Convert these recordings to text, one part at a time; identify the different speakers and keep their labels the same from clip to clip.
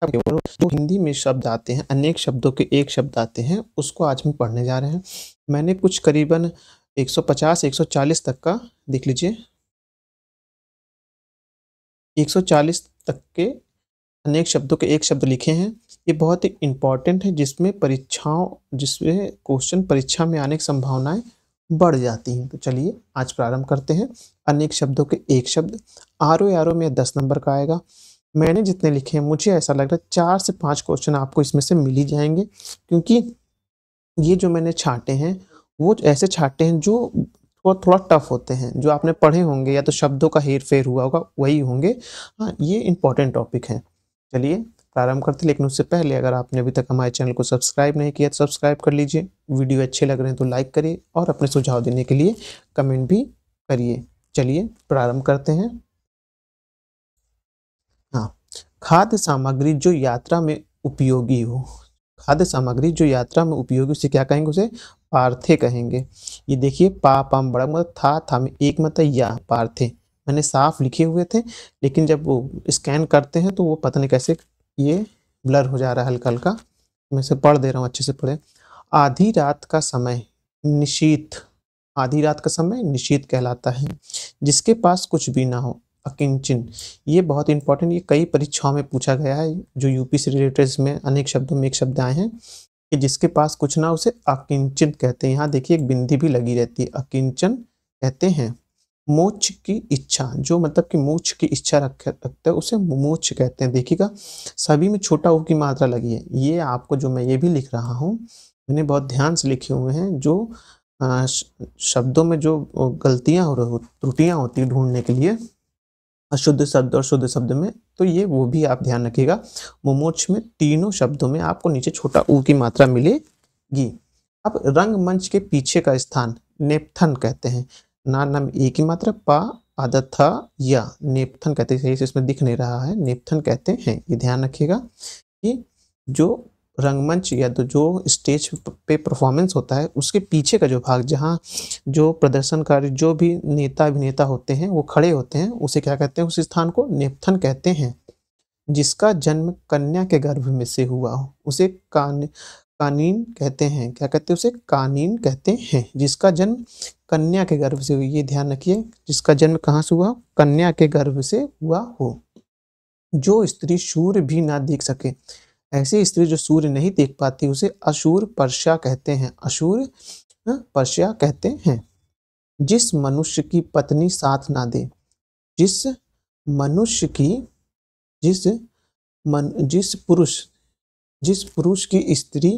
Speaker 1: तो हिंदी में शब्द आते हैं, अनेक शब्दों के एक शब्द आते हैं, उसको आज हम पढ़ने जा रहे हैं। मैंने कुछ करीबन 150-140 तक का देख लीजिए, 140 तक के अनेक शब्दों के एक शब्द लिखे हैं। ये बहुत ही इम्पोर्टेंट है, जिसमें क्वेश्चन परीक्षा में आने की संभावनाएं बढ़ जाती हैं। तो चलिए आज प्रारंभ करते हैं। अनेक शब्दों के एक शब्द, आरो में 10 नंबर का आएगा। मैंने जितने लिखे हैं, मुझे ऐसा लग रहा है 4 से 5 क्वेश्चन आपको इसमें से मिल ही जाएंगे, क्योंकि ये जो मैंने छाँटे हैं, वो ऐसे छाँटे हैं जो थोड़ा टफ होते हैं, जो आपने पढ़े होंगे या तो शब्दों का हेर-फेर हुआ होगा, वही होंगे। हाँ, ये इम्पोर्टेंट टॉपिक है। चलिए प्रारंभ करते हैं, लेकिन उससे पहले अगर आपने अभी तक हमारे चैनल को सब्सक्राइब नहीं किया तो सब्सक्राइब कर लीजिए। वीडियो अच्छे लग रहे हैं तो लाइक करिए और अपने सुझाव देने के लिए कमेंट भी करिए। चलिए प्रारंभ करते हैं। हाँ, खाद्य सामग्री जो यात्रा में उपयोगी हो। खाद्य सामग्री जो यात्रा में उपयोगी, उसे क्या कहेंगे? उसे पार्थे कहेंगे। ये देखिए, पा पाम बड़ा मतलब था में एक मतलब या पार्थे मैंने साफ लिखे हुए थे, लेकिन जब वो स्कैन करते हैं तो वो पता नहीं कैसे ये ब्लर हो जा रहा है हल्का हल्का। मैं इसे पढ़ दे रहा हूँ, अच्छे से पढ़े। आधी रात का समय निशीथ, आधी रात का समय निशीथ कहलाता है। जिसके पास कुछ भी ना हो, अकिंचन। ये बहुत इंपॉर्टेंट, ये कई परीक्षाओं में पूछा गया है, जो यूपी से रिलेटेड इसमें अनेक शब्दों में एक शब्द आए हैं कि जिसके पास कुछ ना, उसे अकिंचन कहते हैं। यहाँ देखिए एक बिंदी भी लगी रहती है, अकिंचन कहते हैं। मोक्ष की इच्छा, जो मतलब कि मोक्ष की इच्छा रखता है, उसे मोक्ष कहते हैं। देखिएगा सभी में छोटा ऊ की मात्रा लगी है। ये आपको जो मैं ये भी लिख रहा हूँ, मैंने बहुत ध्यान से लिखे हुए हैं। जो शब्दों में जो गलतियाँ हो त्रुटियाँ होती है ढूंढने के लिए, अशुद्ध शब्द और शुद्ध शब्द में, तो ये वो भी आप ध्यान रखिएगा। मोमोच में तीनों शब्दों में आपको नीचे छोटा ऊ की मात्रा मिलेगी। अब रंगमंच के पीछे का स्थान नेपथन कहते हैं। ना नाम एक ही मात्रा, पा आधा था या नेपथन कहते हैं। सही से इसमें दिख नहीं रहा है, नेपथन कहते हैं। ये ध्यान रखिएगा कि जो रंगमंच या तो जो स्टेज पे परफॉर्मेंस होता है, उसके पीछे का जो भाग, जहाँ जो प्रदर्शनकारी जो भी नेता अभिनेता होते हैं वो खड़े होते हैं, उसे क्या कहते हैं? उस स्थान को नेपथन कहते हैं। जिसका जन्म कन्या के गर्भ में से हुआ हो, उसे कानीन कहते हैं। क्या कहते हैं? उसे कानीन कहते हैं। जिसका जन्म कन्या के गर्भ से हुई, ये ध्यान रखिए, जिसका जन्म कहाँ से हुआ? कन्या के गर्भ से हुआ हो। जो स्त्री सूर्य भी ना देख सके, ऐसी स्त्री जो सूर्य नहीं देख पाती, उसे अशूर पर्शा कहते हैं। अशूर पर्शा कहते हैं। जिस मनुष्य की पत्नी साथ ना दे, जिस मनुष्य की जिस पुरुष की स्त्री,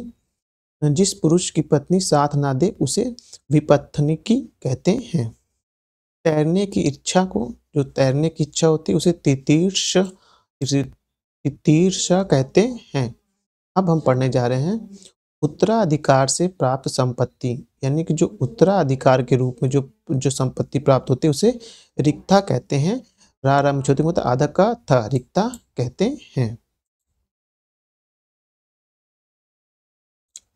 Speaker 1: जिस पुरुष की पत्नी साथ ना दे, उसे विपत्निकी कहते हैं। तैरने की इच्छा को, जो तैरने की इच्छा होती है, उसे तितीर्षा कहते हैं। अब हम पढ़ने जा रहे हैं उत्तराधिकार से प्राप्त संपत्ति, यानी कि जो उत्तराधिकार के रूप में जो संपत्ति प्राप्त होती है, उसे रिक्ता कहते हैं। राम छोटी मतलब आधा का था, रिक्ता कहते हैं।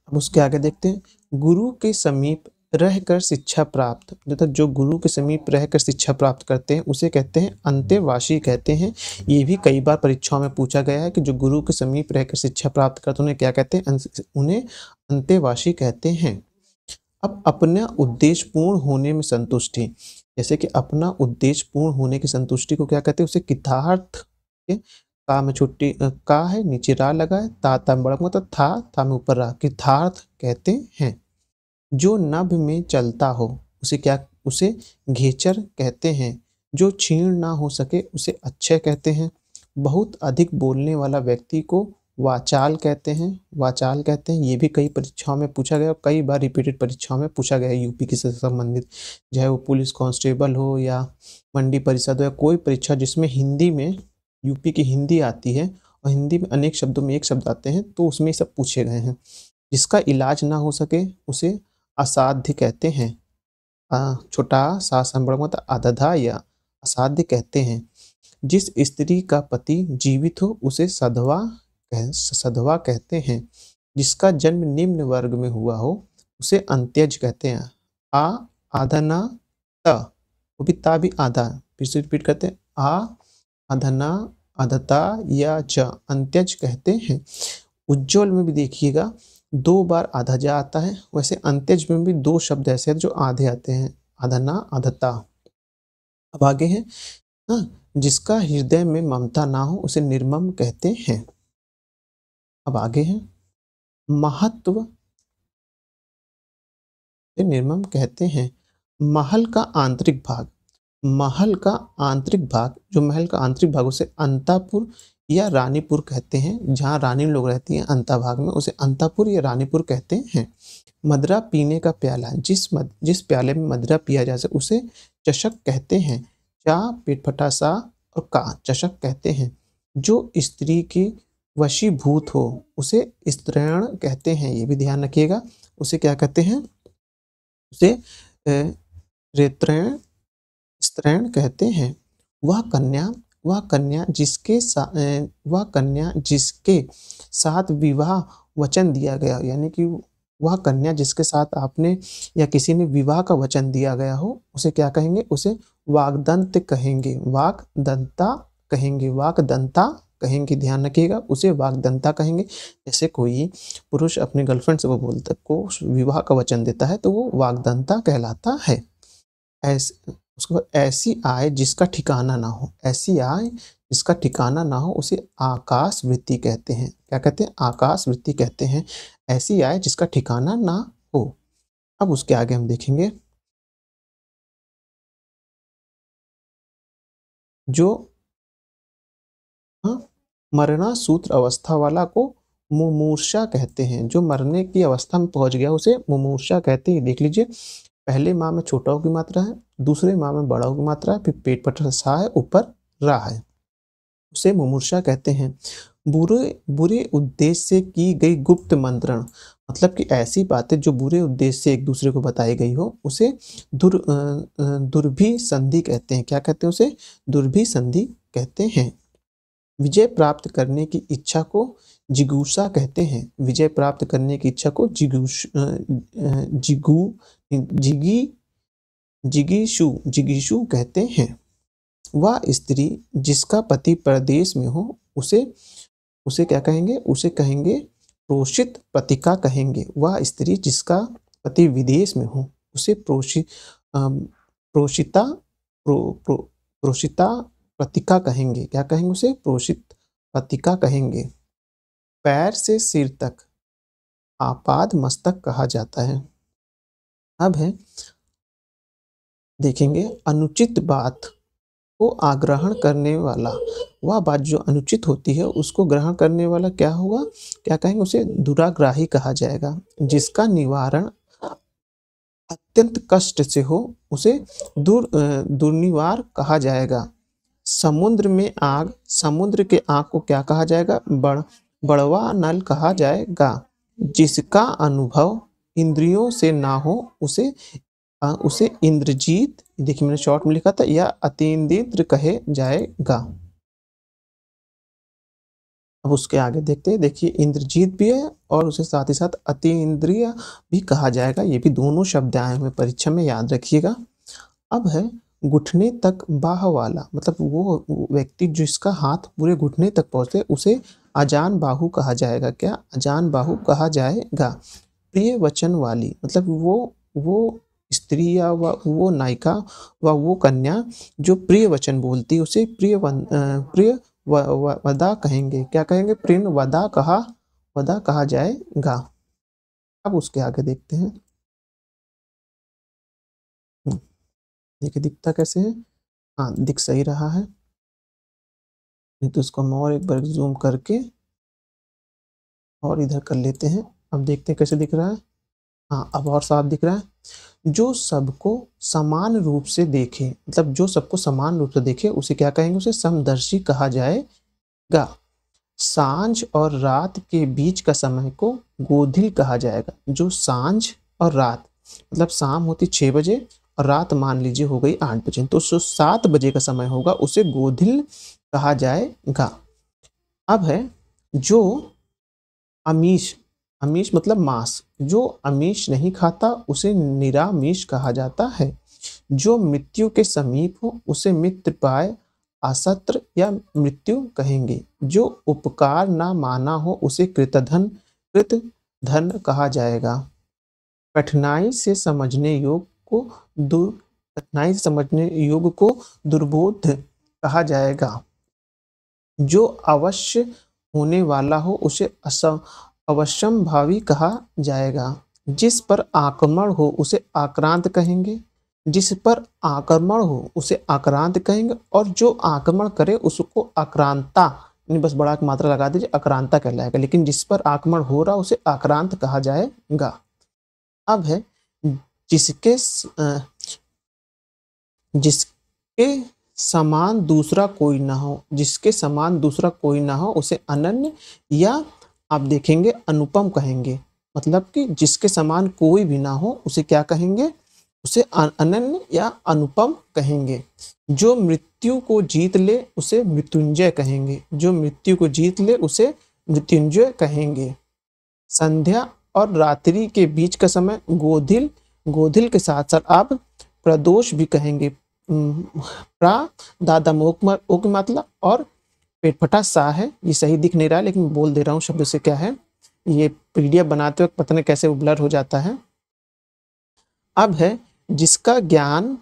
Speaker 1: अब उसके आगे देखते हैं, गुरु के समीप रहकर शिक्षा प्राप्त, मतलब जो गुरु के समीप रहकर शिक्षा प्राप्त करते हैं, उसे कहते हैं अंतेवासी कहते हैं। ये भी कई बार परीक्षाओं में पूछा गया है कि जो गुरु के समीप रहकर शिक्षा प्राप्त करते हैं, उन्हें क्या कहते हैं? उन्हें अंतेवासी कहते हैं। अब अपना उद्देश्य पूर्ण होने में संतुष्टि, जैसे कि अपना उद्देश्य पूर्ण होने की संतुष्टि को क्या कहते हैं? उसे कितार्थ के, का में छुट्टी का है, नीचे रा लगा है, ता में बड़ा मतलब था में ऊपर रा, कितार्थ कहते हैं। जो नभ में चलता हो, उसे क्या? उसे घेचर कहते हैं। जो क्षीण ना हो सके, उसे अक्षय कहते हैं। बहुत अधिक बोलने वाला व्यक्ति को वाचाल कहते हैं। वाचाल कहते हैं। ये भी कई परीक्षाओं में पूछा गया, कई बार रिपीटेड परीक्षाओं में पूछा गया है यूपी की से संबंधित, चाहे वो पुलिस कांस्टेबल हो या मंडी परिषद हो या कोई परीक्षा जिसमें हिंदी में, यूपी की हिंदी आती है और हिंदी में अनेक शब्दों में एक शब्द आते हैं, तो उसमें सब पूछे गए हैं। जिसका इलाज ना हो सके, उसे असाध्य कहते हैं। छोटा सा संबड़ मतलब अधधा या असाध्य कहते हैं। जिस स्त्री का पति जीवित हो, उसे सधवा कहते हैं। जिसका जन्म निम्न वर्ग में हुआ हो, उसे अंत्यज कहते हैं। आधना त, वो भी ता भी आधा, फिर से रिपीट करते हैं। आधना अधता या च अंत्यज कहते हैं। उज्ज्वल में भी देखिएगा 2 बार अधजा आता है, वैसे अंत्यज में भी 2 शब्द ऐसे हैं जो आधे आते हैं, अधना अधता। अब आगे है जिसका हृदय में ममता ना हो उसे निर्मम कहते हैं। अब आगे है महत्व से निर्मम कहते हैं। महल का आंतरिक भाग, महल का आंतरिक भाग, जो महल का आंतरिक भाग उसे अंतापुर या रानीपुर कहते हैं। जहाँ रानी लोग रहती हैं अंता भाग में, उसे अंतापुर या रानीपुर कहते हैं। मदरा पीने का प्याला, जिस प्याले में मदरा पिया जा सके उसे चषक कहते हैं। चा पेट फटा सा और का चषक कहते हैं। जो स्त्री की वशीभूत हो उसे स्त्रैण कहते हैं। ये भी ध्यान रखिएगा, उसे क्या कहते हैं, उसे रेत्रैण स्त्रैण कहते हैं। वह कन्या जिसके साथ विवाह वचन दिया गया, यानी कि वह कन्या जिसके साथ आपने या किसी ने विवाह का वचन दिया गया हो उसे क्या कहेंगे, उसे वाग्दंत कहेंगे, वाग्दंता कहेंगे, वाग्दंता कहेंगे। ध्यान रखिएगा, उसे वाग्दंता कहेंगे। जैसे कोई पुरुष अपने गर्लफ्रेंड से वो बोलता को विवाह का वचन देता है तो वो वाग्दंता कहलाता है। उसके बाद ऐसी आय जिसका ठिकाना ना हो, ऐसी आय जिसका ठिकाना ना हो उसे आकाश वृत्ति कहते हैं। क्या कहते हैं, आकाश वृत्ति कहते हैं। ऐसी आय जिसका ठिकाना ना हो। अब उसके आगे हम देखेंगे जो मरना सूत्र अवस्था वाला को मुमूर्षा कहते हैं। जो मरने की अवस्था में पहुंच गया उसे मुमूर्षा कहते हैं। देख लीजिए, पहले माह में छोटा की मात्रा है, दूसरे माह में बड़ा की मात्रा है, फिर पेट पर सा है, ऊपर रा है, उसे मुमूर्षा कहते हैं। बुरे उद्देश्य से की गई गुप्त मंत्रण, मतलब कि ऐसी बातें जो बुरे उद्देश्य से एक दूसरे को बताई गई हो उसे दुर्भी संधि कहते हैं। क्या कहते हैं, उसे दुर्भी संधि कहते हैं। विजय प्राप्त करने की इच्छा को जिगुषा कहते हैं। विजय प्राप्त करने की इच्छा को जिगीषु कहते हैं। वह स्त्री जिसका पति परदेश में हो उसे क्या कहेंगे, उसे कहेंगे प्रोषित पतिका कहेंगे। वह स्त्री जिसका पति विदेश में हो उसे प्रोषिता पतिका कहेंगे। क्या कहेंगे, उसे प्रोषित पतिका कहेंगे। पैर से सिर तक आपाद मस्तक कहा जाता है। अब है देखेंगे अनुचित बात को आग्रहण करने वाला, वह बात जो अनुचित होती है उसको ग्रहण करने वाला क्या होगा, क्या कहेंगे, उसे दुराग्राही कहा जाएगा। जिसका निवारण अत्यंत कष्ट से हो उसे दुर्निवार कहा जाएगा। समुद्र में आग, समुद्र के आग को क्या कहा जाएगा, बड़वा नल कहा जाएगा। जिसका अनुभव इंद्रियों से ना हो उसे इंद्रजीत, देखिए मैंने शॉर्ट में लिखा था, या अतीन्द्रिय कहे जाएगा। अब उसके आगे देखते हैं, देखिए इंद्रजीत भी है और उसे साथ ही साथ अतीन्द्रिय भी कहा जाएगा। ये भी दोनों शब्द आए हुए परीक्षा में, याद रखिएगा। अब है घुटने तक बाह वाला, मतलब वो व्यक्ति जिसका हाथ पूरे घुटने तक पहुंचते उसे अजान बाहु कहा जाएगा। क्या, अजान बाहु कहा जाएगा। प्रिय वचन वाली, मतलब वो स्त्री या वो नायिका व वो कन्या जो प्रिय वचन बोलती है उसे प्रिय वदा कहेंगे। क्या कहेंगे, प्रिय वदा कहा जाएगा। अब उसके आगे देखते हैं, देखिए दिखता कैसे है, हाँ दिख सही रहा है, नहीं तो इसको हम और एक बार जूम करके और इधर कर लेते हैं। अब देखते हैं कैसे दिख रहा है, हाँ अब और साफ दिख रहा है। जो सबको समान रूप से देखे, मतलब जो सबको समान रूप से देखे उसे क्या कहेंगे, उसे समदर्शी कहा जाएगा। सांझ और रात के बीच का समय को गोधिल कहा जाएगा। जो सांझ और रात, मतलब शाम होती 6 बजे और रात मान लीजिए हो गई 8 बजे, तो 7 बजे का समय होगा उसे गोधिल कहा जाएगा। अब है जो अमीश, अमीश मतलब मांस, जो अमीश नहीं खाता उसे निरामीष कहा जाता है। जो मृत्यु के समीप हो उसे मित्र पाए असत्र या मृत्यु कहेंगे। जो उपकार ना माना हो उसे कृतधन कहा जाएगा। कठिनाई से समझने योग्य को दुर्बोध कहा जाएगा। जो अवश्य होने वाला हो उसे अवश्यंभावी कहा जाएगा। जिस पर आक्रमण हो उसे आक्रांत कहेंगे। जिस पर आक्रमण हो उसे आक्रांत कहेंगे और जो आक्रमण करे उसको आक्रांता, बस बड़ा की मात्रा लगा दीजिए, आक्रांता कहलाएगा। लेकिन जिस पर आक्रमण हो रहा उसे आक्रांत कहा जाएगा। अब है जिसके समान दूसरा कोई ना हो, जिसके समान दूसरा कोई ना हो उसे अनन्य या आप देखेंगे अनुपम कहेंगे। मतलब कि जिसके समान कोई भी ना हो उसे क्या कहेंगे, उसे अनन्य या अनुपम कहेंगे। जो मृत्यु को जीत ले उसे मृत्युंजय कहेंगे। जो मृत्यु को जीत ले उसे मृत्युंजय कहेंगे। संध्या और रात्रि के बीच का समय गोधिल के साथ साथ आप प्रदोष भी कहेंगे। दादा मोक मतलब और पेटफटा सा है, ये सही दिख नहीं रहा है लेकिन बोल दे रहा हूँ शब्द से क्या है। ये पीडीएफ बनाते वक्त पता नहीं कैसे वो ब्लर हो जाता है। अब है जिसका ज्ञान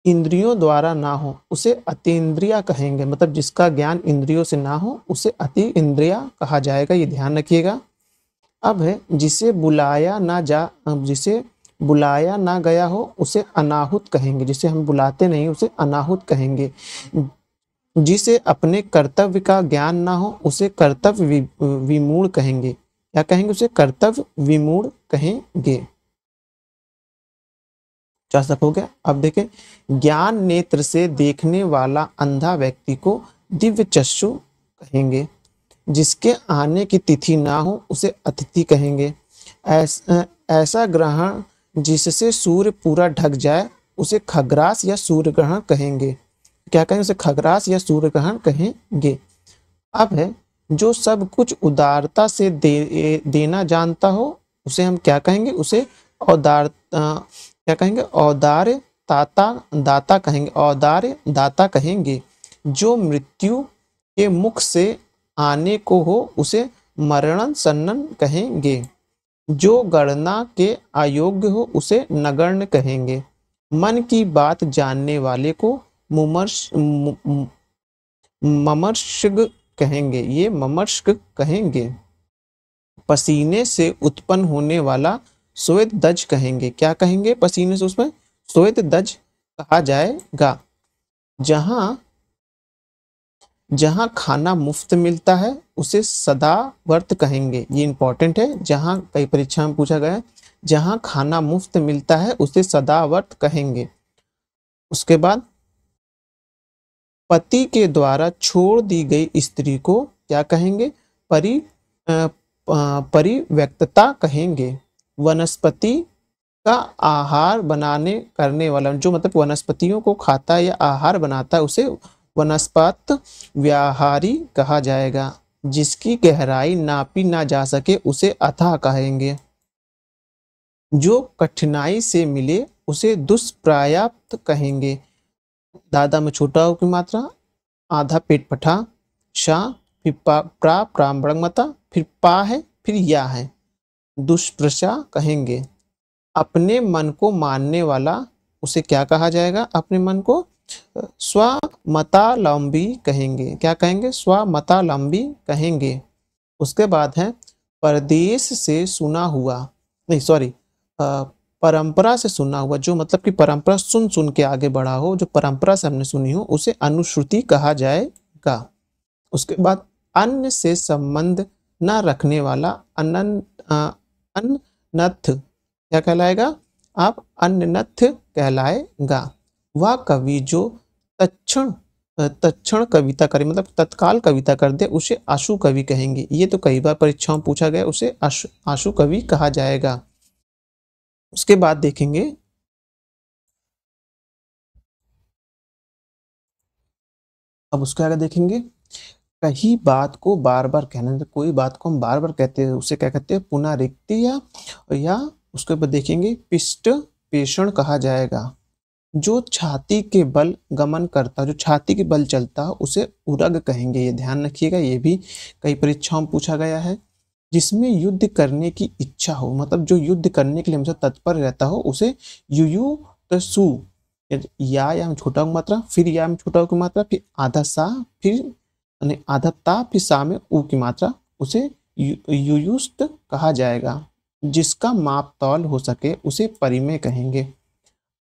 Speaker 1: इंद्रियों द्वारा ना हो उसे अतीन्द्रिय कहेंगे। मतलब जिसका ज्ञान इंद्रियों से ना हो उसे अति इंद्रिय कहा जाएगा, ये ध्यान रखिएगा। अब है जिसे बुलाया ना गया हो उसे अनाहुत कहेंगे। जिसे हम बुलाते नहीं उसे अनाहुत कहेंगे। जिसे अपने कर्तव्य का ज्ञान ना हो उसे कर्तव्य विमूढ़ कहेंगे। क्या कहेंगे, उसे कर्तव्य विमूढ़ कहेंगे। चार हो गया। अब देखें, ज्ञान नेत्र से देखने वाला अंधा व्यक्ति को दिव्य चक्षु कहेंगे। जिसके आने की तिथि ना हो उसे अतिथि कहेंगे। ऐसा ग्रहण जिससे सूर्य पूरा ढक जाए उसे खग्रास या सूर्य ग्रहण कहेंगे। क्या कहेंगे, उसे खग्रास या सूर्य ग्रहण कहेंगे। अब है जो सब कुछ उदारता से देना जानता हो उसे हम क्या कहेंगे, उसे औदार्य दाता कहेंगे। औदार्य दाता कहेंगे। जो मृत्यु के मुख से आने को हो उसे मरणन सन्नन कहेंगे। जो गणना के अयोग्य हो उसे नगण्य कहेंगे। मन की बात जानने वाले को ममर्षग कहेंगे। ये ममर्षग कहेंगे। पसीने से उत्पन्न होने वाला श्वेत दज कहेंगे। क्या कहेंगे, पसीने से उसमें श्वेत दज कहा जाएगा। जहां खाना मुफ्त मिलता है उसे सदावर्त कहेंगे। ये इंपॉर्टेंट है, जहां कई परीक्षा में पूछा गया है। जहां खाना मुफ्त मिलता है उसे सदावर्त कहेंगे। उसके बाद पति के द्वारा छोड़ दी गई स्त्री को क्या कहेंगे, परिव्यक्तता कहेंगे। वनस्पति का आहार करने वाला, जो मतलब वनस्पतियों को खाता है या आहार बनाता है उसे वनस्पत व्याहारी कहा जाएगा। जिसकी गहराई नापी ना जा सके उसे अथाह कहेंगे। जो कठिनाई से मिले उसे दुष्प्राप्त कहेंगे। दादा में छोटा हो की मात्रा, आधा पेट पठा, शा, फिर प्रामता, फिर पा है, फिर या है, दुष्प्रशा कहेंगे। अपने मन को मानने वाला उसे क्या कहा जाएगा, अपने मन को स्वमतालंबी कहेंगे। क्या कहेंगे, स्वमतालंबी कहेंगे। उसके बाद है परदेश से सुना हुआ, नहीं सॉरी, परंपरा से सुना हुआ। जो मतलब कि परंपरा सुन के आगे बढ़ा हो, जो परंपरा से हमने सुनी हो उसे अनुश्रुति कहा जाएगा। उसके बाद अन्य से संबंध न रखने वाला अन्नथ क्या कहलाएगा, आप अन्नथ कहलाएगा। वह कवि जो तत्क्षण कविता करे, मतलब तत्काल कविता कर दे उसे आशु कवि कहेंगे। ये तो कई बार परीक्षाओं में पूछा गया, उसे आशु कवि कहा जाएगा। उसके बाद देखेंगे अब उसके आगे देखेंगे, कहीं बात को बार बार कहना, कोई बात को हम बार बार कहते हैं उसे क्या कहते हैं, पुनरावृत्ति या उसके बाद देखेंगे पिष्ट पेषण कहा जाएगा। जो छाती के बल गमन करता, जो छाती के बल चलता उसे उरग कहेंगे। ये ध्यान रखिएगा, ये भी कई परीक्षाओं में पूछा गया है। जिसमें युद्ध करने की इच्छा हो, मतलब जो युद्ध करने के लिए हमेशा तत्पर रहता हो, उसे युयुत्सु। या में छोटा की मात्रा, फिर या में छोटा की मात्रा, फिर आधा सा, फिर यानी आधा ता, फिर सा में ऊ की मात्रा, उसे युयुस्त कहा जाएगा। जिसका माप तौल हो सके उसे परिमेय कहेंगे।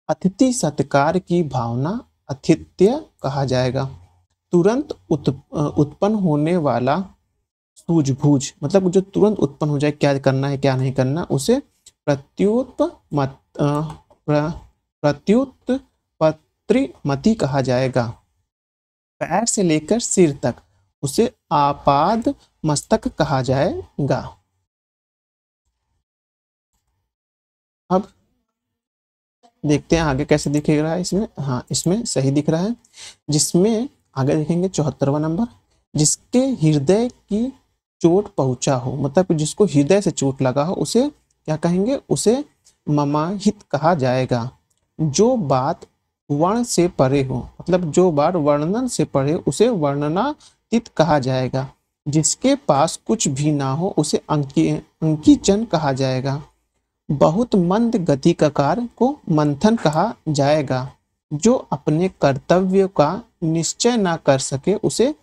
Speaker 1: अतिथि सत्कार की भावना आतिथ्य कहा जाएगा। तुरंत उत्पन्न होने वाला सूझबूझ, मतलब जो तुरंत उत्पन्न हो जाए, क्या करना है क्या नहीं करना, उसे प्रत्युत्पत्तिमति कहा जाएगा। पैर से लेकर सिर तक उसे आपाद मस्तक कहा जाएगा। अब देखते हैं आगे कैसे दिख रहा है इसमें। हाँ, इसमें सही दिख रहा है। जिसमें आगे देखेंगे 74वां नंबर, जिसके हृदय की चोट पहुंचा हो, मतलब जिसको हृदय से चोट लगा हो, उसे क्या कहेंगे, उसे ममाहित कहा जाएगा। जो बात वर्ण से परे हो, मतलब जो बात वर्णन से परे, उसे वर्णनातीत कहा जाएगा। जिसके पास कुछ भी ना हो उसे अंकीचन कहा जाएगा। बहुत मंद गति का कार्य को मंथन कहा जाएगा। जो अपने कर्तव्य का निश्चय ना कर सके उसे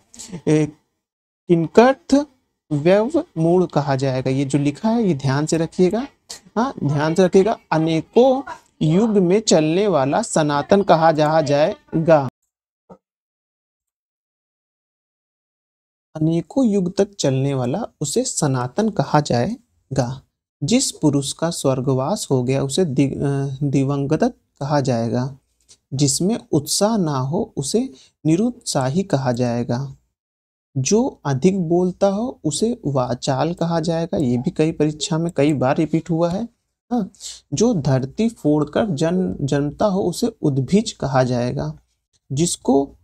Speaker 1: किंकर्थ व्यवमूढ़ कहा जाएगा। ये जो लिखा है ये ध्यान से रखिएगा। हाँ, ध्यान से रखिएगा। अनेकों युग में चलने वाला सनातन कहा जाएगा। अनेकों युग तक चलने वाला उसे सनातन कहा जाएगा। जिस पुरुष का स्वर्गवास हो गया उसे दिवंगत कहा जाएगा। जिसमें उत्साह ना हो उसे निरुत्साही कहा जाएगा। जो अधिक बोलता हो उसे वाचाल कहा जाएगा। ये भी कई परीक्षा में कई बार रिपीट हुआ है। हाँ, जो धरती फोड़कर जन्मता हो उसे उद्भिज कहा जाएगा। जिसको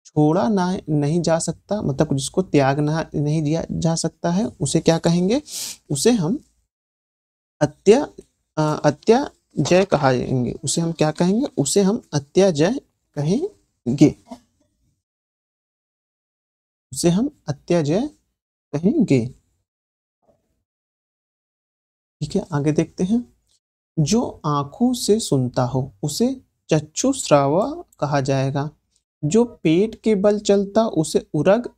Speaker 1: छोड़ा ना नहीं जा सकता, मतलब जिसको त्याग ना नहीं दिया जा सकता है, उसे क्या कहेंगे, उसे हम अत्याजय कहेंगे। उसे हम क्या कहेंगे, उसे हम अत्याजय कहेंगे। उसे हम अत्याजय कहेंगे। ठीक है, आगे देखते हैं। जो आंखों से सुनता हो उसे चक्षुश्रावा कहा जाएगा। जो पेट के बल चलता उसे उरग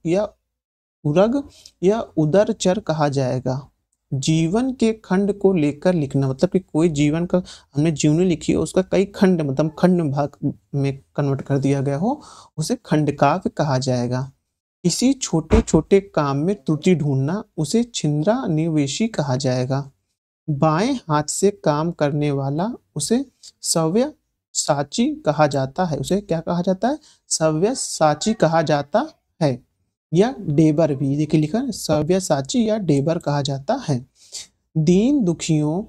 Speaker 1: या उदरचर कहा जाएगा। जीवन के खंड को लेकर लिखना, मतलब कि कोई जीवन का हमने जीवनी लिखी है उसका कई खंड, मतलब खंड भाग में कन्वर्ट कर दिया गया हो, उसे खंड काव्य कहा जाएगा। किसी छोटे छोटे काम में त्रुटि ढूंढना उसे छिंद्रा निवेशी कहा जाएगा। बाएं हाथ से काम करने वाला उसे सव्य साची कहा जाता है। उसे क्या कहा जाता है, सव्य साची कहा जाता है। या डेबर भी देखिए लिखा है, सव्य साची या डेबर कहा जाता है। दीन दुखियों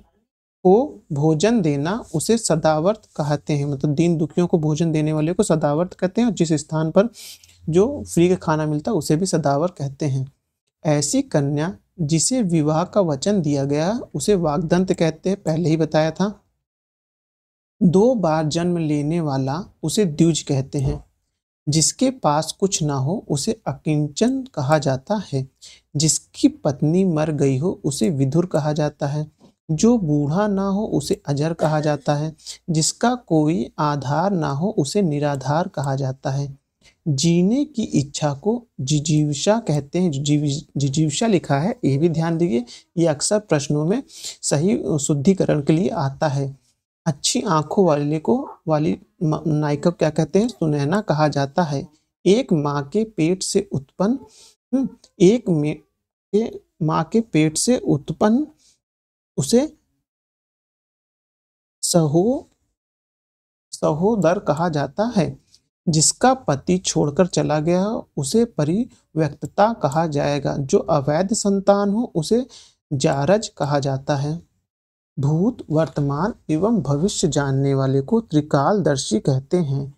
Speaker 1: को भोजन देना उसे सदावर्त कहते हैं, मतलब दीन दुखियों को भोजन देने वाले को सदावर्त कहते हैं। और जिस स्थान पर जो फ्री का खाना मिलता है उसे भी सदावर्त कहते हैं। ऐसी कन्या जिसे विवाह का वचन दिया गया उसे वाग्दंत कहते हैं, पहले ही बताया था। 2 बार जन्म लेने वाला उसे द्विज कहते हैं। जिसके पास कुछ ना हो उसे अकिंचन कहा जाता है। जिसकी पत्नी मर गई हो उसे विधुर कहा जाता है। जो बूढ़ा ना हो उसे अजर कहा जाता है। जिसका कोई आधार ना हो उसे निराधार कहा जाता है। जीने की इच्छा को जिजीविषा कहते हैं। जिजीविषा लिखा है, ये भी ध्यान दीजिए, ये अक्सर प्रश्नों में सही शुद्धिकरण के लिए आता है। अच्छी आंखों वाली नायिका क्या कहते हैं, सुनैना कहा जाता है। एक माँ के पेट से उत्पन्न माँ के पेट से उत्पन्न उसे सहोदर कहा जाता है। जिसका पति छोड़कर चला गया उसे परिव्यक्तता कहा जाएगा। जो अवैध संतान हो उसे जारज कहा जाता है। भूत, वर्तमान एवं भविष्य जानने वाले को त्रिकालदर्शी कहते हैं।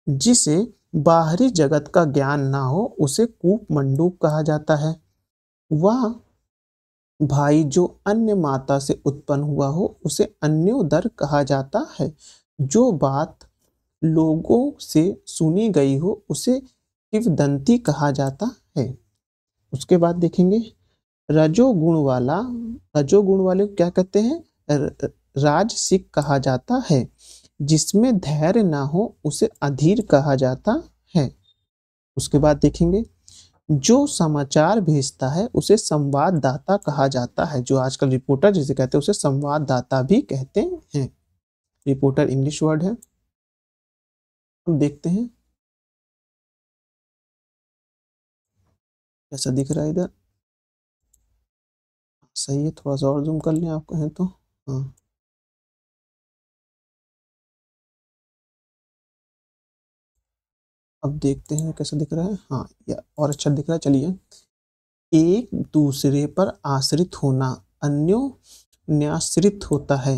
Speaker 1: जिसे बाहरी जगत का ज्ञान ना हो उसे कूपमंडूक कहा जाता है। वह भाई जो अन्य माता से उत्पन्न हुआ हो उसे अन्योदर कहा जाता है। जो बात लोगों से सुनी गई हो उसे किंवदंती कहा जाता है। उसके बाद देखेंगे रजोगुण वाले को क्या कहते हैं? राजसिक कहा जाता है। जिसमें धैर्य ना हो उसे अधीर कहा जाता है। उसके बाद देखेंगे जो समाचार भेजता है उसे संवाददाता कहा जाता है। जो आजकल रिपोर्टर जिसे कहते हैं उसे संवाददाता भी कहते हैं। रिपोर्टर इंग्लिश वर्ड है। हम देखते हैं कैसा दिख रहा है इधर। सही है, थोड़ा सा और जूम कर लें आप कहें तो। हाँ, अब देखते हैं कैसा दिख रहा है। हाँ, या और अच्छा दिख रहा है। चलिए, एक दूसरे पर आश्रित होना अन्योन्याश्रित होता है।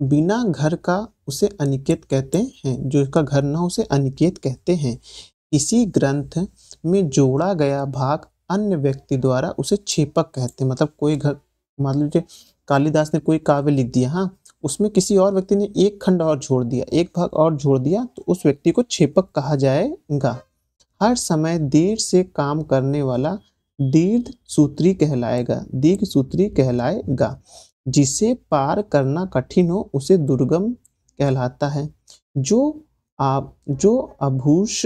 Speaker 1: बिना घर का उसे अनिकेत कहते हैं। जो इसका घर ना हो उसे अनिकेत कहते हैं। किसी ग्रंथ में जोड़ा गया भाग अन्य व्यक्ति द्वारा उसे छेपक कहते हैं। मतलब कोई घर, मान लीजिए कालिदास ने कोई काव्य लिख दिया, हाँ, उसमें किसी और व्यक्ति ने एक खंड और जोड़ दिया, एक भाग और जोड़ दिया, तो उस व्यक्ति को छेपक कहा जाएगा। हर समय देर से काम करने वाला दीर्घ सूत्री कहलाएगा। जिसे पार करना कठिन हो उसे दुर्गम कहलाता है। जो अभूष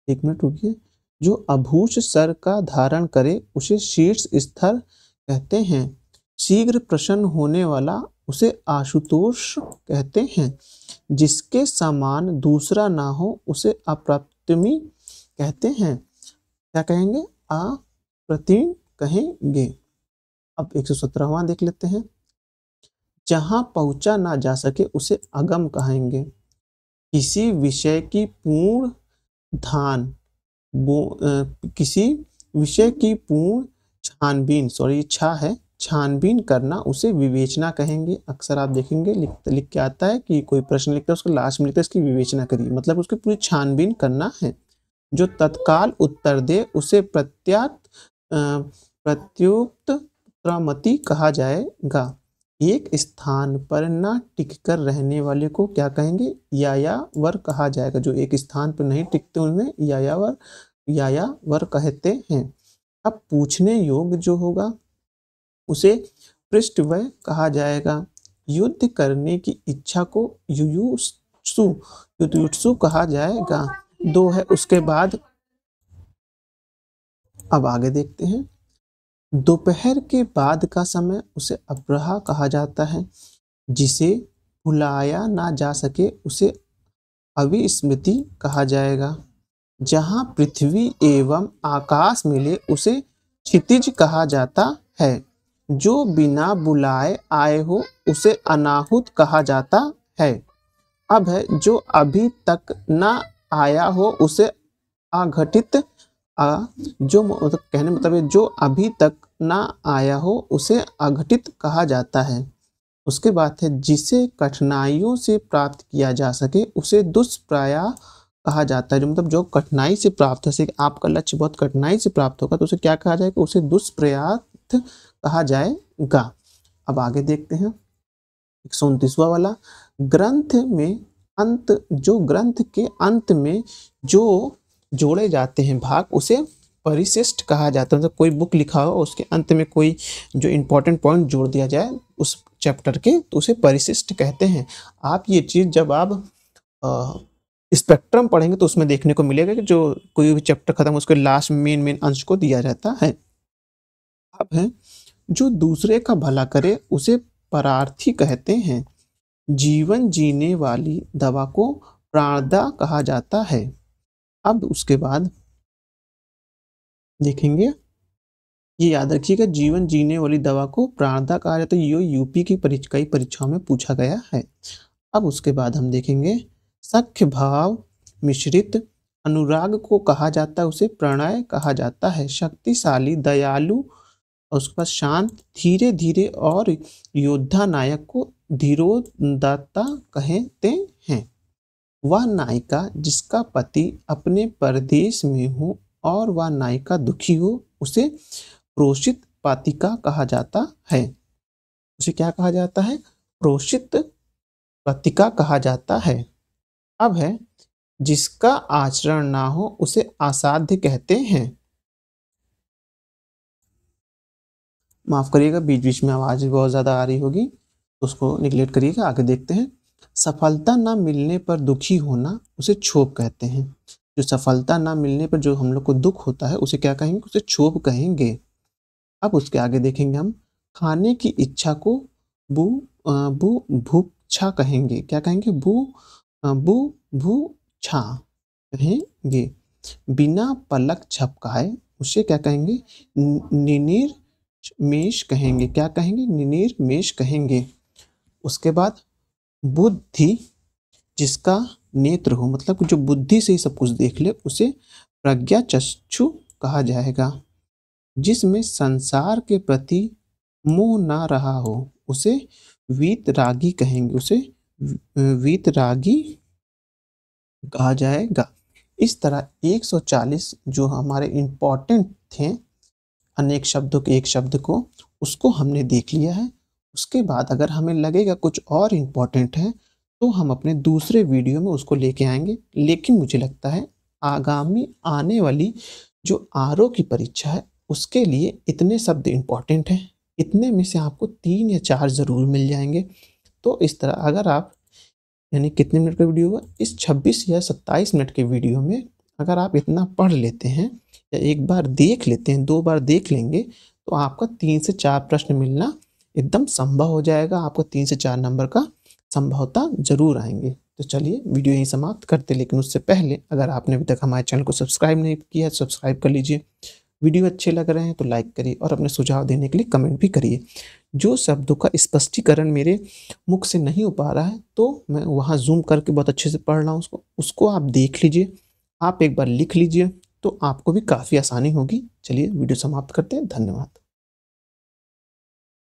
Speaker 1: एक मिनट रुकिए। जो अभूष सर का धारण करे उसे शीर्ष स्तर कहते हैं। शीघ्र प्रसन्न होने वाला उसे आशुतोष कहते हैं। जिसके समान दूसरा ना हो उसे अप्रतिम कहते हैं। क्या कहेंगे? अप्रतिम कहेंगे। अब 117वां देख लेते हैं। जहां पहुंचा ना जा सके उसे अगम कहेंगे। किसी विषय की पूर्ण ध्यान किसी विषय की पूर्ण छानबीन करना उसे विवेचना कहेंगे। अक्सर आप देखेंगे लिख के आता है कि कोई प्रश्न लिखता है उसके लास्ट में लिखता है इसकी विवेचना करिए, मतलब उसकी पूरी छानबीन करना है। जो तत्काल उत्तर दे उसे प्रत्युक्त प्रमति कहा जाएगा। एक स्थान पर न टिककर रहने वाले को क्या कहेंगे? यायावर कहा जाएगा। जो एक स्थान पर नहीं टिकते उन्हें यायावर कहते हैं। अब पूछने योग्य जो होगा उसे पृष्ठवय कहा जाएगा। युद्ध करने की इच्छा को युयुत्सु कहा जाएगा। 2 है। उसके बाद अब आगे देखते हैं। दोपहर के बाद का समय उसे अपराह कहा जाता है। जिसे भुलाया ना जा सके उसे अविस्मृति कहा जाएगा। जहाँ पृथ्वी एवं आकाश मिले उसे क्षितिज कहा जाता है। जो बिना बुलाए आए हो उसे अनाहुत कहा जाता है। अब है जो अभी तक ना आया हो उसे अघटित जो मतलब कहने मतलब है जो अभी तक ना आया हो उसे अघटित कहा जाता है। उसके बाद है जिसे कठिनाइयों से प्राप्त किया जा सके उसे दुष्प्रया कहा जाता है। जो मतलब जो कठिनाई से प्राप्त हो सके, आपका लक्ष्य बहुत कठिनाई से प्राप्त होगा तो उसे क्या कहा जाएगा? उसे दुष्प्रयात कहा जाएगा। अब आगे देखते हैं 129वां वाला। ग्रंथ के अंत में जो जोड़े जाते हैं भाग उसे परिशिष्ट कहा जाता है। मतलब कोई बुक लिखा हो उसके अंत में कोई जो इंपॉर्टेंट पॉइंट जोड़ दिया जाए उस चैप्टर के तो उसे परिशिष्ट कहते हैं। आप ये चीज़ जब आप स्पेक्ट्रम पढ़ेंगे तो उसमें देखने को मिलेगा कि जो कोई भी चैप्टर खत्म उसके लास्ट में मेन अंश को दिया जाता है। अब है जो दूसरे का भला करे उसे परार्थी कहते हैं। जीवन जीने वाली दवा को प्राणदा कहा जाता है। अब उसके बाद देखेंगे, ये याद रखिएगा, जीवन जीने वाली दवा को प्राणदा कहा जाता है। ये यूपी की कई परीक्षाओं में पूछा गया है। अब उसके बाद हम देखेंगे सख्य भाव मिश्रित अनुराग को कहा जाता है, उसे प्रणय कहा जाता है। शक्तिशाली, दयालु और उसके बाद शांत, धीरे धीरे और योद्धा नायक को धीरोदात्ता कहते हैं। वह नायिका जिसका पति अपने परदेश में हो और वह नायिका दुखी हो उसे प्रोषित पातिका कहा जाता है। उसे क्या कहा जाता है? प्रोषित प्रतिका कहा जाता है। अब है जिसका आचरण ना हो उसे असाध्य कहते हैं। माफ करिएगा, बीच बीच में आवाज बहुत ज्यादा आ रही होगी तो उसको निगलेक्ट करिएगा। आगे देखते हैं। सफलता ना मिलने पर दुखी होना उसे क्षोभ कहते हैं। जो सफलता ना मिलने पर जो हम लोग को दुख होता है उसे क्या कहेंगे? उसे क्षोभ कहेंगे। अब उसके आगे देखेंगे हम। खाने की इच्छा को बु भूक्षा कहेंगे। क्या कहेंगे? भूछा कहेंगे। बिना पलक झपकाए उसे क्या कहेंगे? निनिर्मेष कहेंगे। क्या कहेंगे? निनिर्मेष कहेंगे। उसके बाद बुद्धि जिसका नेत्र हो, मतलब जो बुद्धि से ही सब कुछ देख ले, उसे प्रज्ञा चक्षु कहा जाएगा। जिसमें संसार के प्रति मोह ना रहा हो उसे वीतरागी कहेंगे। उसे वीतरागी कहा जाएगा। इस तरह 140 जो हमारे इम्पोर्टेंट थे अनेक शब्दों के एक शब्द को, उसको हमने देख लिया है। उसके बाद अगर हमें लगेगा कुछ और इम्पोर्टेंट है तो हम अपने दूसरे वीडियो में उसको लेके आएंगे। लेकिन मुझे लगता है आगामी आने वाली जो आरओ की परीक्षा है उसके लिए इतने शब्द इम्पोर्टेंट हैं। इतने में से आपको 3 या 4 ज़रूर मिल जाएंगे। तो इस तरह अगर आप, यानी कितने मिनट का वीडियो हुआ, इस 26 या 27 मिनट के वीडियो में अगर आप इतना पढ़ लेते हैं या एक बार देख लेते हैं, 2 बार देख लेंगे, तो आपका 3 से 4 प्रश्न मिलना एकदम संभव हो जाएगा। आपको 3 से 4 नंबर का संभवता जरूर आएंगे। तो चलिए वीडियो यहीं समाप्त करते, लेकिन उससे पहले अगर आपने अभी तक हमारे चैनल को सब्सक्राइब नहीं किया तो सब्सक्राइब कर लीजिए। वीडियो अच्छे लग रहे हैं तो लाइक करिए और अपने सुझाव देने के लिए कमेंट भी करिए। जो शब्दों का स्पष्टीकरण मेरे मुख से नहीं हो पा रहा है तो मैं वहाँ जूम करके बहुत अच्छे से पढ़ रहा हूँ, उसको आप देख लीजिए, आप एक बार लिख लीजिए तो आपको भी काफ़ी आसानी होगी। चलिए वीडियो समाप्त करते हैं। धन्यवाद।